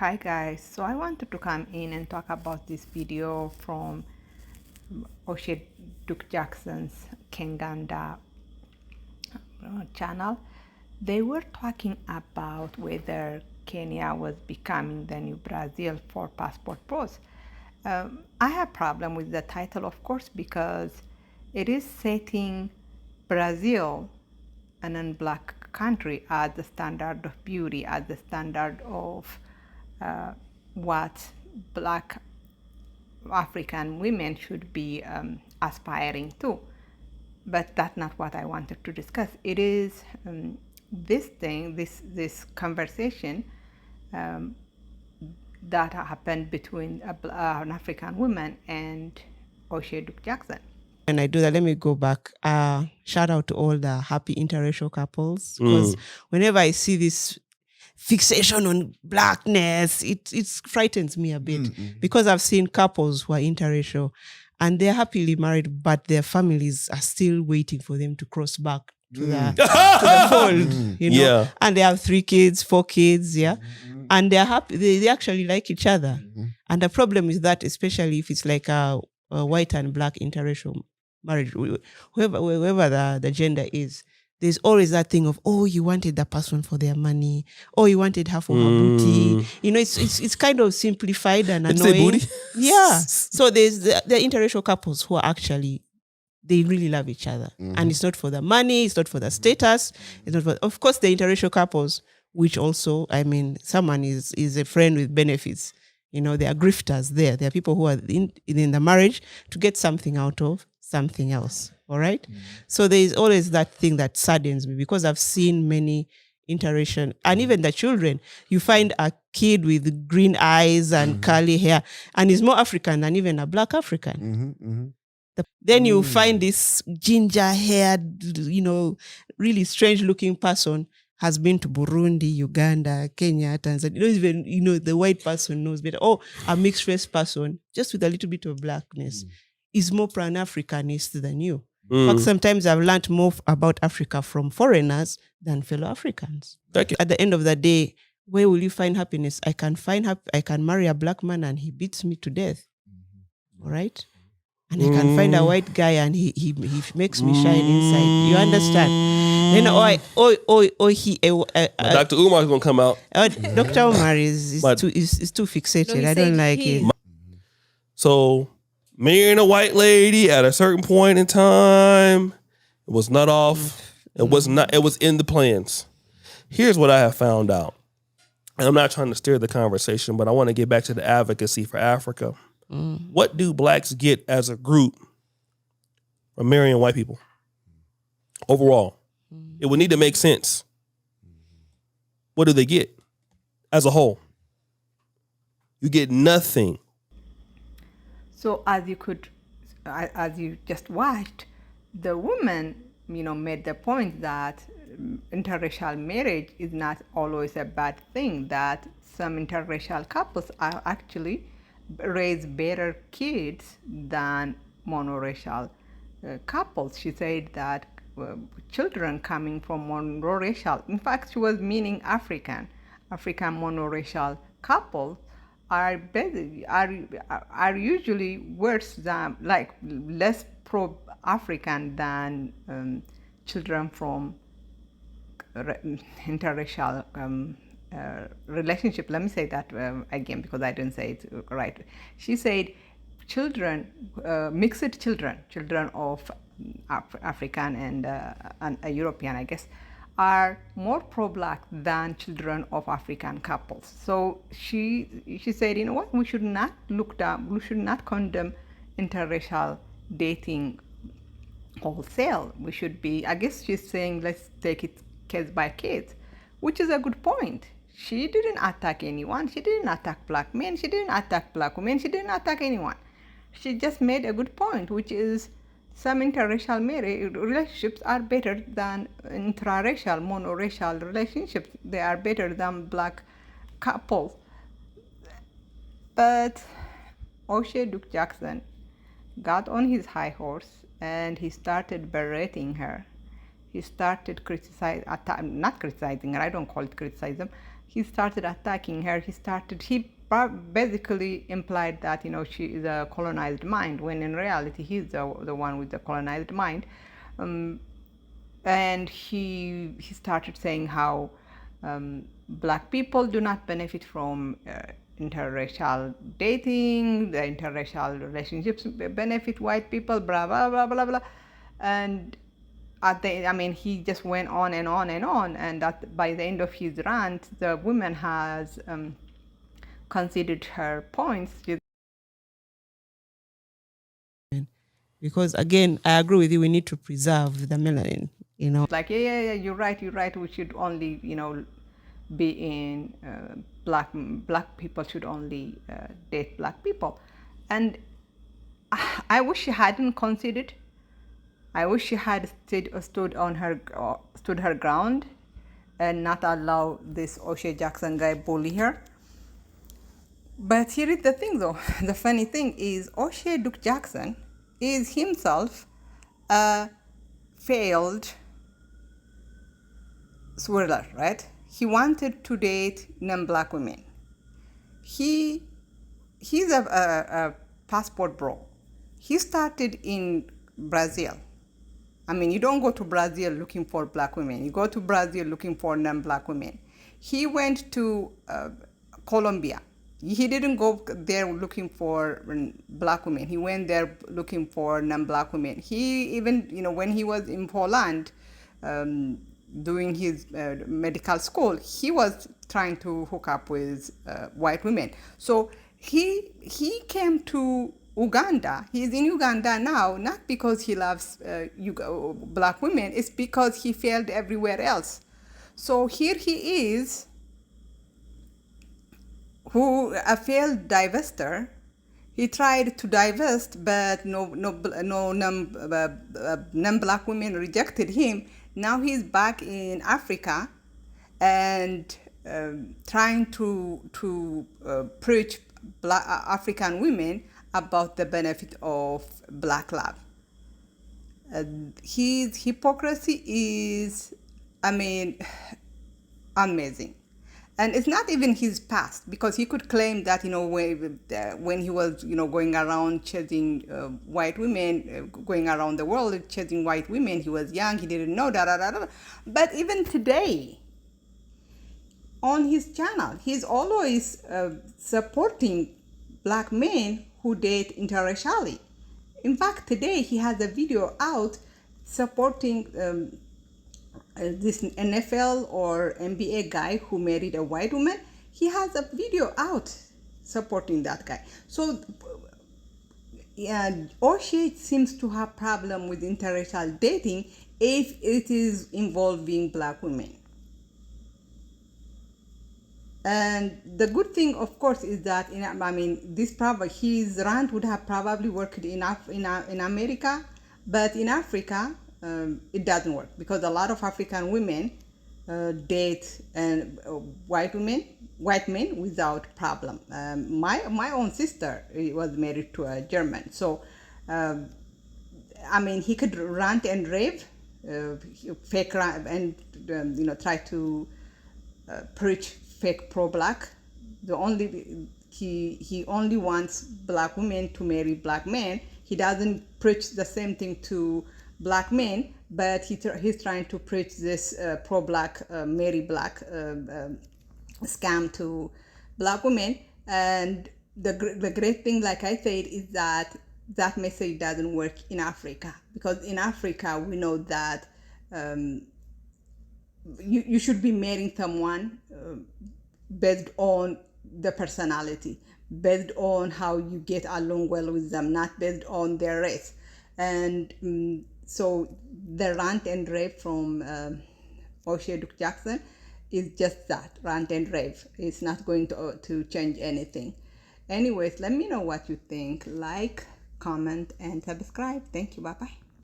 Hi guys, so I wanted to come in and talk about this video from Oshay Duke Jackson's Kenganda channel. They were talking about whether Kenya was becoming the new Brazil for passport pros. I have a problem with the title, of course, because it is setting Brazil, a non-black country, as the standard of beauty, as the standard of what black African women should be aspiring to. But that's not what I wanted to discuss. It is this conversation that happened between an African woman and Oshay Duke Jackson. When I do that, let me go back. Shout out to all the happy interracial couples, because whenever I see this fixation on blackness, it frightens me a bit, because I've seen couples who are interracial and they're happily married, but their families are still waiting for them to cross back to the fold, you know. Yeah. And they have 3 kids, 4 kids, and they're happy. They actually like each other. And the problem is that, especially if it's like a white and black interracial marriage, whoever the gender is, there's always that thing of, oh, you wanted the person for their money, oh, you wanted her for her booty. You know, it's kind of simplified and annoying. Did you say booty? Yeah. So there's the interracial couples who are actually, they really love each other. And it's not for the money, it's not for the status, it's not for, of course, the interracial couples, which also, I mean, someone is a friend with benefits. You know, there are grifters there. There are people who are in the marriage to get something out of something else. All right. So there is always that thing that saddens me, because I've seen many interracial, and even the children, you find a kid with green eyes and curly hair, and is more African than even a black African. Then you find this ginger-haired, you know, really strange-looking person has been to Burundi, Uganda, Kenya, Tanzania. You know, even, you know, the white person knows better. Oh, a mixed-race person, just with a little bit of blackness, is more Pan-Africanist than you. But sometimes I've learned more about Africa from foreigners than fellow Africans. At the end of the day, where will you find happiness? I can marry a black man and he beats me to death. All right? And I can find a white guy and he makes me shine inside. You understand? Then Dr. Umar's gonna come out. Dr. Umar is too fixated. I don't like it. So marrying a white lady at a certain point in time, it was not off. It was in the plans. Here's what I have found out. And I'm not trying to steer the conversation, but I want to get back to the advocacy for Africa. What do blacks get as a group from marrying white people? Overall, it would need to make sense. What do they get as a whole? You get nothing. So as you just watched, the woman, you know, made the point that interracial marriage is not always a bad thing, that some interracial couples are actually raise better kids than monoracial couples. She said that children coming from monoracial, in fact, she was meaning African monoracial couples are usually worse than, like, less pro-African than children from interracial relationship. Let me say that again, because I didn't say it right. She said mixed children of African and European, I guess, are more pro-black than children of African couples. So she said, you know what, we should not we should not condemn interracial dating wholesale. We should be, I guess she's saying, let's take it case by case, which is a good point. She didn't attack anyone. She didn't attack black men. She didn't attack black women. She didn't attack anyone. She just made a good point, which is some interracial relationships are better than intraracial, monoracial relationships. They are better than black couples. But Oshay Duke Jackson got on his high horse and he started berating her. He started not criticizing her, I don't call it criticism. he started attacking her. He basically implied that, she is a colonized mind, when in reality he's the one with the colonized mind. And he started saying how black people do not benefit from interracial dating, the interracial relationships benefit white people, blah blah blah blah blah. And he just went on and on and on, and that by the end of his rant, the woman has considered her points. Because again, I agree with you, we need to preserve the melanin, Like, yeah, you're right. We should only, be in black people should only date black people. And I wish she hadn't considered. I wish she had stood her ground and not allow this Oshay Jackson guy bully her. But here is the thing, though. The funny thing is, Oshay Duke Jackson is himself a failed swindler, right? He wanted to date non-black women. He's a passport bro. He started in Brazil. You don't go to Brazil looking for black women. You go to Brazil looking for non-black women. He went to Colombia. He didn't go there looking for black women. He went there looking for non-black women. He even, when he was in Poland doing his medical school, he was trying to hook up with white women. So he came to Uganda. He's in Uganda now, not because he loves black women, it's because he failed everywhere else. So here he is, who a failed divester. He tried to divest, but no non-black women rejected him. Now he's back in Africa and trying to preach African women about the benefit of black love. His hypocrisy is, amazing. And it's not even his past, because he could claim that, when he was, going around chasing white women, going around the world chasing white women, he was young, he didn't know, da. But even today, on his channel, he's always supporting black men who date interracially. In fact, today he has a video out supporting this NFL or NBA guy who married a white woman. He has a video out supporting that guy. So Oshay seems to have problem with interracial dating if it is involving black women. And the good thing, of course, is that his rant would have probably worked in America, but in Africa it doesn't work, because a lot of African women date white men without problem. My own sister was married to a German, so he could rant and rave, fake rant, and try to preach fake pro-black. He only wants black women to marry black men. He doesn't preach the same thing to black men, but he's trying to preach this pro-black, marry black scam to black women. And the great thing, like I said, is that message doesn't work in Africa, because in Africa we know that you should be marrying someone based on the personality, based on how you get along well with them, not based on their race. And so the rant and rave from Oshay Duke Jackson is just that, rant and rave. It's not going to change anything. Anyways, let me know what you think. Like, comment, and subscribe. Thank you. Bye-bye.